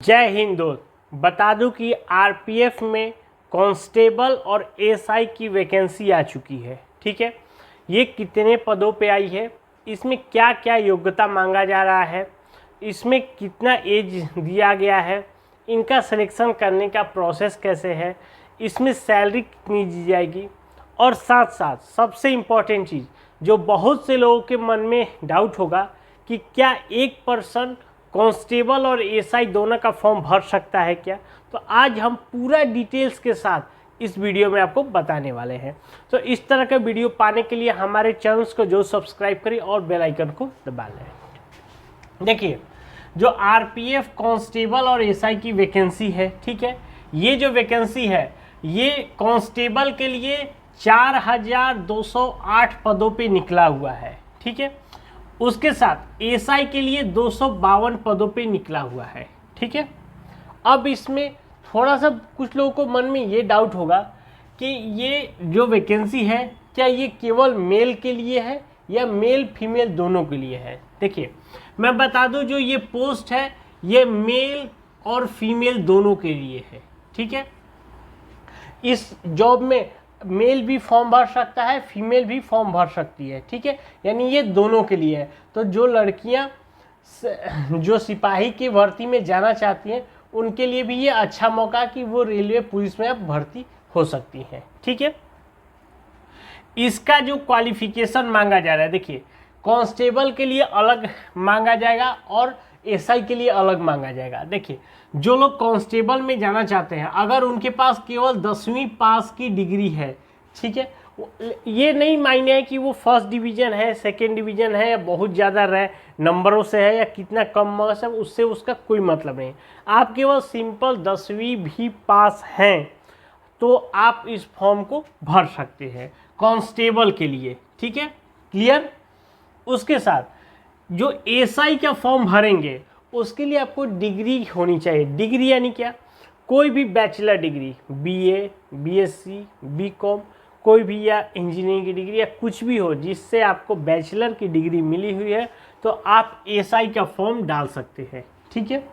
जय हिंद दोस्त, बता दूं कि आरपीएफ में कांस्टेबल और एसआई की वैकेंसी आ चुकी है। ठीक है, ये कितने पदों पे आई है, इसमें क्या क्या योग्यता मांगा जा रहा है, इसमें कितना एज दिया गया है, इनका सिलेक्शन करने का प्रोसेस कैसे है, इसमें सैलरी कितनी दी जाएगी, और साथ साथ सबसे इम्पॉर्टेंट चीज़ जो बहुत से लोगों के मन में डाउट होगा कि क्या एक पर्सन कांस्टेबल और एसआई दोनों का फॉर्म भर सकता है क्या। तो आज हम पूरा डिटेल्स के साथ इस वीडियो में आपको बताने वाले हैं। तो इस तरह का वीडियो पाने के लिए हमारे चैनल्स को जो सब्सक्राइब करें और बेल आइकन को दबा लें। देखिए, जो आरपीएफ कांस्टेबल और एसआई की वैकेंसी है, ठीक है, ये जो वैकेंसी है ये कांस्टेबल के लिए 4208 पदों पे निकला हुआ है। ठीक है, उसके साथ एसआई के लिए 252 पदों पे निकला हुआ है। ठीक है, अब इसमें थोड़ा सा कुछ लोगों को मन में ये डाउट होगा कि ये जो वैकेंसी है क्या ये केवल मेल के लिए है या मेल फीमेल दोनों के लिए है। देखिए, मैं बता दूं जो ये पोस्ट है ये मेल और फीमेल दोनों के लिए है। ठीक है, इस जॉब में मेल भी फॉर्म भर सकता है, फीमेल भी फॉर्म भर सकती है। ठीक है, यानी ये दोनों के लिए है। तो जो लड़कियां जो सिपाही की भर्ती में जाना चाहती हैं उनके लिए भी ये अच्छा मौका कि वो रेलवे पुलिस में अब भर्ती हो सकती हैं। ठीक है, इसका जो क्वालिफिकेशन मांगा जा रहा है, देखिए कांस्टेबल के लिए अलग मांगा जाएगा और एसआई के लिए अलग मांगा जाएगा। देखिए, जो लोग कांस्टेबल में जाना चाहते हैं अगर उनके पास केवल 10वीं पास की डिग्री है, ठीक है, ये नहीं मायने है कि वो फर्स्ट डिवीज़न है, सेकेंड डिवीज़न है, या बहुत ज़्यादा नंबरों से है या कितना कम मार्क्स है, उससे उसका कोई मतलब नहीं। आप केवल सिंपल 10वीं भी पास हैं तो आप इस फॉर्म को भर सकते हैं कांस्टेबल के लिए। ठीक है, क्लियर। उसके साथ जो एसआई का फॉर्म भरेंगे उसके लिए आपको डिग्री होनी चाहिए। डिग्री यानी क्या, कोई भी bachelor degree, BA, BSc, BCom, कोई भी, या इंजीनियरिंग की डिग्री या कुछ भी हो जिससे आपको बैचलर की डिग्री मिली हुई है तो आप एसआई का फॉर्म डाल सकते हैं। ठीक है,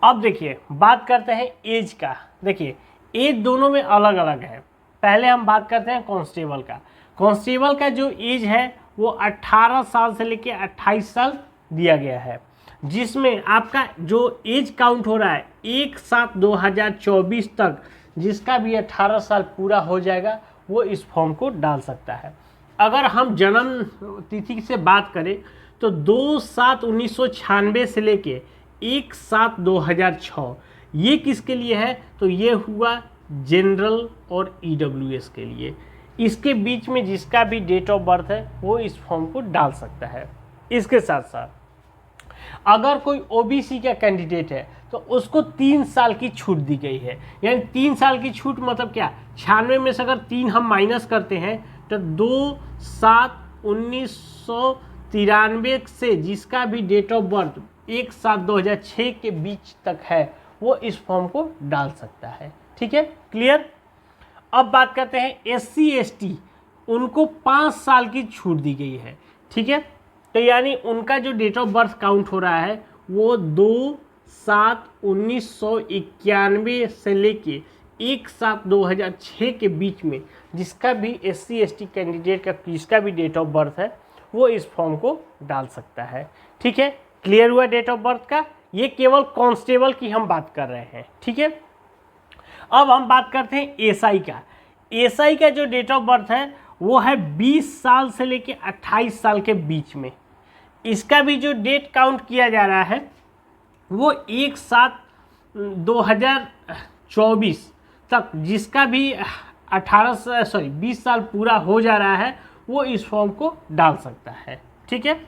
अब देखिए बात करते हैं एज का। देखिए, एज दोनों में अलग अलग है। पहले हम बात करते हैं कांस्टेबल का। कांस्टेबल का जो एज है वो 18 साल से लेके 28 साल दिया गया है, जिसमें आपका जो एज काउंट हो रहा है 1/7/2024 तक जिसका भी 18 साल पूरा हो जाएगा वो इस फॉर्म को डाल सकता है। अगर हम जन्म तिथि से बात करें तो 2/7/1996 से लेके 1/7/2006 ये किसके लिए है, तो ये हुआ जनरल और ईडब्ल्यूएस के लिए। इसके बीच में जिसका भी डेट ऑफ बर्थ है वो इस फॉर्म को डाल सकता है। इसके साथ साथ अगर कोई ओबीसी का कैंडिडेट है तो उसको 3 साल की छूट दी गई है। यानी 3 साल की छूट मतलब क्या, 96 में से अगर 3 हम माइनस करते हैं तो 2/7/1993 से जिसका भी डेट ऑफ बर्थ 1/7/2006 के बीच तक है वो इस फॉर्म को डाल सकता है। ठीक है, क्लियर। अब बात करते हैं एससी एसटी, उनको 5 साल की छूट दी गई है। ठीक है, तो यानी उनका जो डेट ऑफ बर्थ काउंट हो रहा है वो 2/7/1991 से लेके 1/7/2006 के बीच में जिसका भी एससी एसटी कैंडिडेट का जिसका भी डेट ऑफ बर्थ है वो इस फॉर्म को डाल सकता है। ठीक है, क्लियर हुआ डेट ऑफ बर्थ का। ये केवल कांस्टेबल की हम बात कर रहे हैं। ठीक है, अब हम बात करते हैं एसआई का। एसआई का जो डेट ऑफ बर्थ है वो है 20 साल से लेके 28 साल के बीच में। इसका भी जो डेट काउंट किया जा रहा है वो 1/7/2024 तक जिसका भी 20 साल पूरा हो जा रहा है वो इस फॉर्म को डाल सकता है। ठीक है,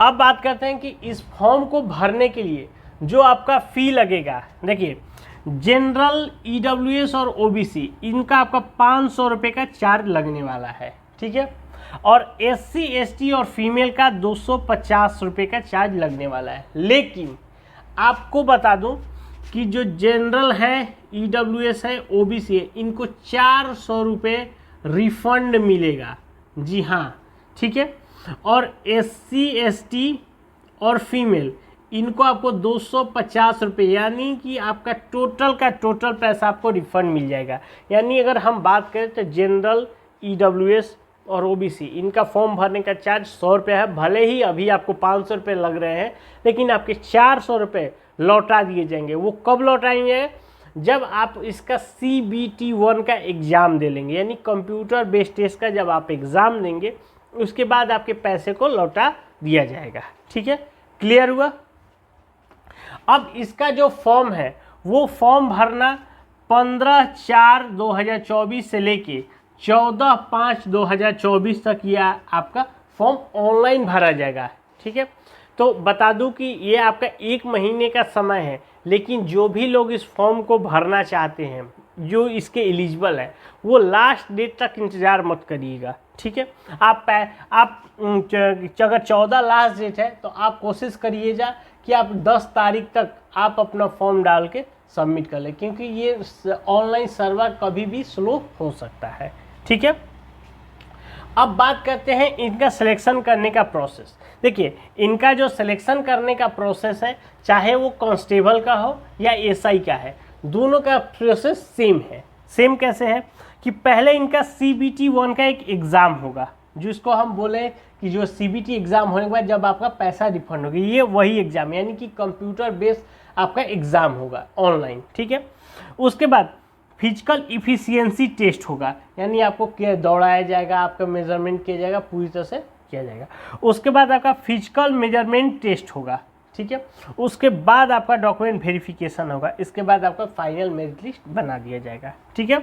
अब बात करते हैं कि इस फॉर्म को भरने के लिए जो आपका फ़ी लगेगा। देखिए, जनरल, ईडब्ल्यूएस और ओबीसी इनका आपका 500 रुपये का चार्ज लगने वाला है। ठीक है, और एससी एसटी और फीमेल का 250 रुपये का चार्ज लगने वाला है। लेकिन आपको बता दूं कि जो जनरल है, ईडब्ल्यूएस है, ओबीसी है, इनको 400 रुपये रिफंड मिलेगा। जी हाँ, ठीक है, और एससी एसटी और फीमेल इनको आपको 250 रुपये, यानी कि आपका टोटल का टोटल पैसा आपको रिफंड मिल जाएगा। यानी अगर हम बात करें तो जनरल, EWS और OBC इनका फॉर्म भरने का चार्ज 100 रुपये है। भले ही अभी आपको 500 रुपये लग रहे हैं, लेकिन आपके 400 रुपये लौटा दिए जाएंगे। वो कब लौटाएंगे? जब आप इसका CBT-1 का एग्ज़ाम दे लेंगे, यानी कंप्यूटर बेस्ड टेस्ट का जब आप एग्ज़ाम देंगे उसके बाद आपके पैसे को लौटा दिया जाएगा। ठीक है, क्लियर हुआ? अब इसका जो फॉर्म है वो फॉर्म भरना 15/4/2024 से लेके 14/5/2024 तक यह आपका फॉर्म ऑनलाइन भरा जाएगा। ठीक है, तो बता दूं कि ये आपका 1 महीने का समय है, लेकिन जो भी लोग इस फॉर्म को भरना चाहते हैं, जो इसके एलिजिबल है, वो लास्ट डेट तक इंतज़ार मत करिएगा। ठीक है, आप अगर 14 लास्ट डेट है तो आप कोशिश करिएगा कि आप 10 तारीख तक आप अपना फॉर्म डाल के सबमिट कर लें, क्योंकि ये ऑनलाइन सर्वर कभी भी स्लो हो सकता है। ठीक है, अब बात करते हैं इनका सिलेक्शन करने का प्रोसेस। देखिए, इनका जो सिलेक्शन करने का प्रोसेस है, चाहे वो कांस्टेबल का हो या SI का है, दोनों का प्रोसेस सेम है। सेम कैसे है कि पहले इनका CBT-1 का एक एग्ज़ाम होगा, जिसको हम बोले कि जो CBT एग्ज़ाम होने के बाद जब आपका पैसा रिफंड होगा, ये वही एग्ज़ाम, यानी कि कंप्यूटर बेस्ड आपका एग्ज़ाम होगा ऑनलाइन। ठीक है, उसके बाद फिजिकल इफिशियंसी टेस्ट होगा, यानी आपको दौड़ाया जाएगा, आपका मेजरमेंट किया जाएगा, पूरी तरह से किया जाएगा। उसके बाद आपका फिजिकल मेजरमेंट टेस्ट होगा। ठीक है, उसके बाद आपका डॉक्यूमेंट वेरिफिकेशन होगा। इसके बाद आपका फाइनल मेरिट लिस्ट बना दिया जाएगा। ठीक है,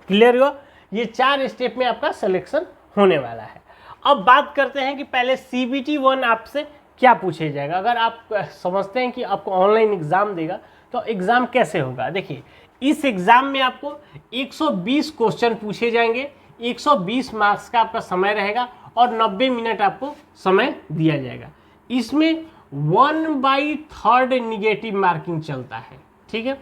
क्लियर हुआ? ये 4 स्टेप में आपका सिलेक्शन होने वाला है। अब बात करते हैं कि पहले CBT-1 आपसे क्या पूछे जाएगा। अगर आप समझते हैं कि आपको ऑनलाइन एग्ज़ाम देगा तो एग्ज़ाम कैसे होगा। देखिए, इस एग्ज़ाम में आपको 120 क्वेश्चन पूछे जाएंगे, 120 मार्क्स का आपका समय रहेगा और 90 मिनट आपको समय दिया जाएगा। इसमें 1/3 निगेटिव मार्किंग चलता है। ठीक है,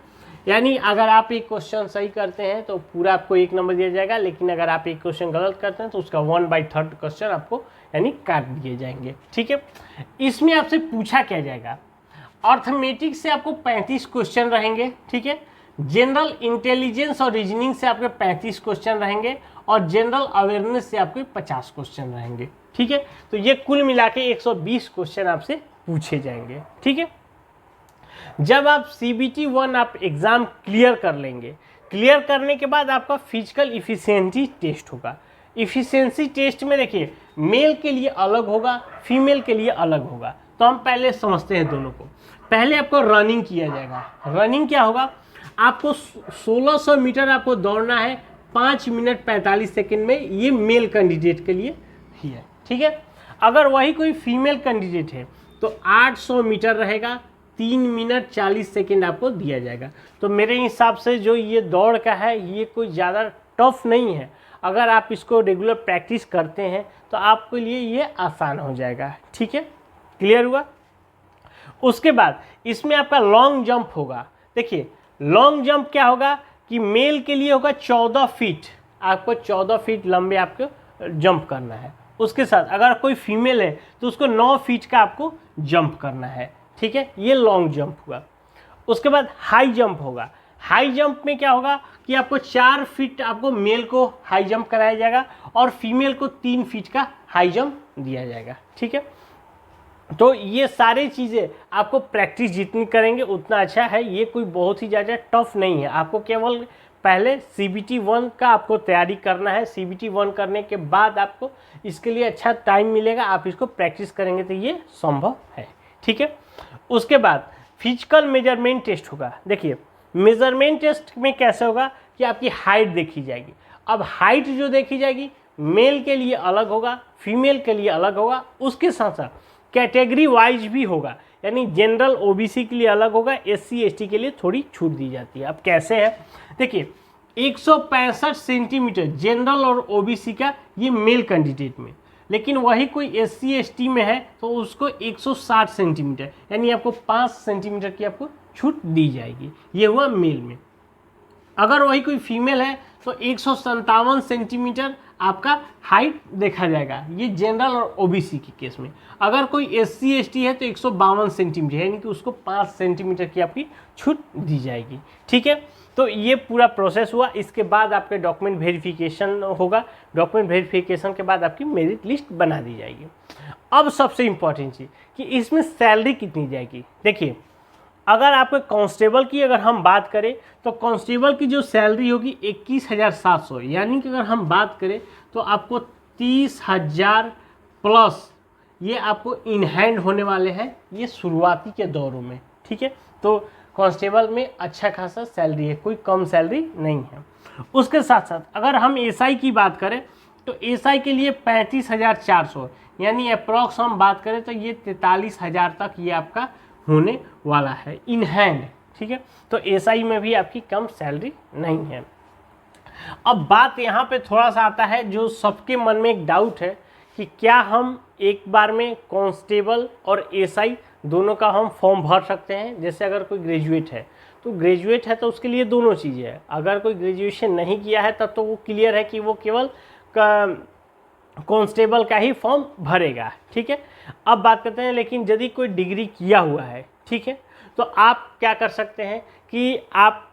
यानी अगर आप एक क्वेश्चन सही करते हैं तो पूरा आपको 1 नंबर दिया जाएगा, लेकिन अगर आप एक क्वेश्चन गलत करते हैं तो उसका 1/3 क्वेश्चन आपको यानी काट दिए जाएंगे। ठीक है, इसमें आपसे पूछा क्या जाएगा, अर्थमेटिक से आपको 35 क्वेश्चन रहेंगे। ठीक है, जनरल इंटेलिजेंस और रीजनिंग से आपके 35 क्वेश्चन रहेंगे और जनरल अवेयरनेस से आपके 50 क्वेश्चन रहेंगे। ठीक है, तो ये कुल मिला के 120 क्वेश्चन आपसे पूछे जाएंगे। ठीक है, जब आप CBT-1 आप एग्ज़ाम क्लियर कर लेंगे, क्लियर करने के बाद आपका फिजिकल इफिशियंसी टेस्ट होगा। इफिशियंसी टेस्ट में देखिए, मेल के लिए अलग होगा, फीमेल के लिए अलग होगा। तो हम पहले समझते हैं दोनों को। पहले आपको रनिंग किया जाएगा। रनिंग क्या होगा, आपको 1600 मीटर आपको दौड़ना है 5 मिनट 45 सेकेंड में। ये मेल कैंडिडेट के लिए ही है। ठीक है, अगर वही कोई फीमेल कैंडिडेट है तो 800 मीटर रहेगा, 3 मिनट 40 सेकेंड आपको दिया जाएगा। तो मेरे हिसाब से जो ये दौड़ का है, ये कोई ज़्यादा टफ नहीं है। अगर आप इसको रेगुलर प्रैक्टिस करते हैं तो आपके लिए ये आसान हो जाएगा। ठीक है, क्लियर हुआ? उसके बाद इसमें आपका लॉन्ग जंप होगा। देखिए, लॉन्ग जंप क्या होगा कि मेल के लिए होगा 14 फीट, आपको 14 फीट लंबे आपको जंप करना है। उसके साथ अगर कोई फीमेल है तो उसको 9 फीट का आपको जंप करना है। ठीक है, ये लॉन्ग जंप हुआ। उसके बाद हाई जंप होगा। हाई जंप में क्या होगा कि आपको 4 फीट आपको मेल को हाई जंप कराया जाएगा और फीमेल को 3 फीट का हाई जंप दिया जाएगा। ठीक है, तो ये सारी चीज़ें आपको प्रैक्टिस जितनी करेंगे उतना अच्छा है। ये कोई बहुत ही ज़्यादा टफ नहीं है। आपको केवल पहले CBT-1 का आपको तैयारी करना है। CBT-1 करने के बाद आपको इसके लिए अच्छा टाइम मिलेगा, आप इसको प्रैक्टिस करेंगे तो ये संभव है। ठीक है, उसके बाद फिजिकल मेजरमेंट टेस्ट होगा। देखिए, मेजरमेंट टेस्ट में कैसे होगा कि आपकी हाइट देखी जाएगी। अब हाइट जो देखी जाएगी, मेल के लिए अलग होगा, फीमेल के लिए अलग होगा। उसके साथ साथ कैटेगरी वाइज भी होगा, यानी जनरल OBC के लिए अलग होगा, SC ST के लिए थोड़ी छूट दी जाती है। अब कैसे है, देखिए, 165 सेंटीमीटर जनरल और OBC का ये मेल कैंडिडेट में, लेकिन वही कोई SC ST में है तो उसको 160 सेंटीमीटर, यानी आपको 5 सेंटीमीटर की आपको छूट दी जाएगी। ये हुआ मेल में। अगर वही कोई फीमेल है तो 157 सेंटीमीटर आपका हाइट देखा जाएगा, ये जनरल और ओबीसी के केस में। अगर कोई SC ST है तो 152 सेंटीमीटर, यानी कि उसको 5 सेंटीमीटर की आपकी छूट दी जाएगी। ठीक है, तो ये पूरा प्रोसेस हुआ। इसके बाद आपके डॉक्यूमेंट वेरिफिकेशन होगा, डॉक्यूमेंट वेरिफिकेशन के बाद आपकी मेरिट लिस्ट बना दी जाएगी। अब सबसे इम्पॉर्टेंट चीज़ कि इसमें सैलरी कितनी जाएगी। देखिए, अगर आपके कांस्टेबल की अगर हम बात करें तो कांस्टेबल की जो सैलरी होगी 21,700, यानी कि अगर हम बात करें तो आपको 30,000 प्लस ये आपको इन हैंड होने वाले हैं ये शुरुआती के दौरों में। ठीक है, तो कांस्टेबल में अच्छा खासा सैलरी है, कोई कम सैलरी नहीं है। उसके साथ साथ अगर हम एसआई की बात करें तो एसआई के लिए 35,400, यानी अप्रॉक्स हम बात करें तो ये 43,000 तक ये आपका होने वाला है इन हैंड। ठीक है, तो एसआई में भी आपकी कम सैलरी नहीं है। अब बात यहाँ पे थोड़ा सा आता है जो सबके मन में एक डाउट है कि क्या हम एक बार में कांस्टेबल और एसआई दोनों का हम फॉर्म भर सकते हैं। जैसे अगर कोई ग्रेजुएट है तो ग्रेजुएट है तो उसके लिए दोनों चीज़ें हैं, अगर कोई ग्रेजुएशन नहीं किया है तब तो वो क्लियर है कि वो केवल कांस्टेबल का ही फॉर्म भरेगा। ठीक है, अब बात करते हैं लेकिन यदि कोई डिग्री किया हुआ है, ठीक है, तो आप क्या कर सकते हैं कि आप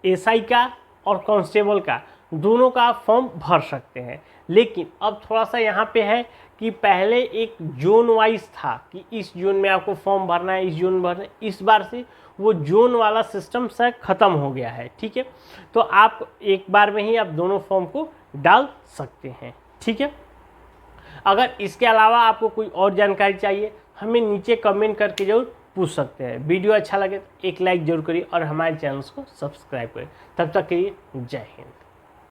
एसआई का और कांस्टेबल का दोनों का फॉर्म भर सकते हैं। लेकिन अब थोड़ा सा यहाँ पे है कि पहले एक जोन वाइज था कि इस जोन में आपको फॉर्म भरना है, इस जोन में भरना है, इस बार से वो जोन वाला सिस्टम से ख़त्म हो गया है। ठीक है, तो आप एक बार में ही आप दोनों फॉर्म को डाल सकते हैं। ठीक है, अगर इसके अलावा आपको कोई और जानकारी चाहिए हमें नीचे कमेंट करके जरूर पूछ सकते हैं। वीडियो अच्छा लगे तो एक लाइक जरूर करिए और हमारे चैनल को सब्सक्राइब करिए। तब तक के लिए जय हिंद।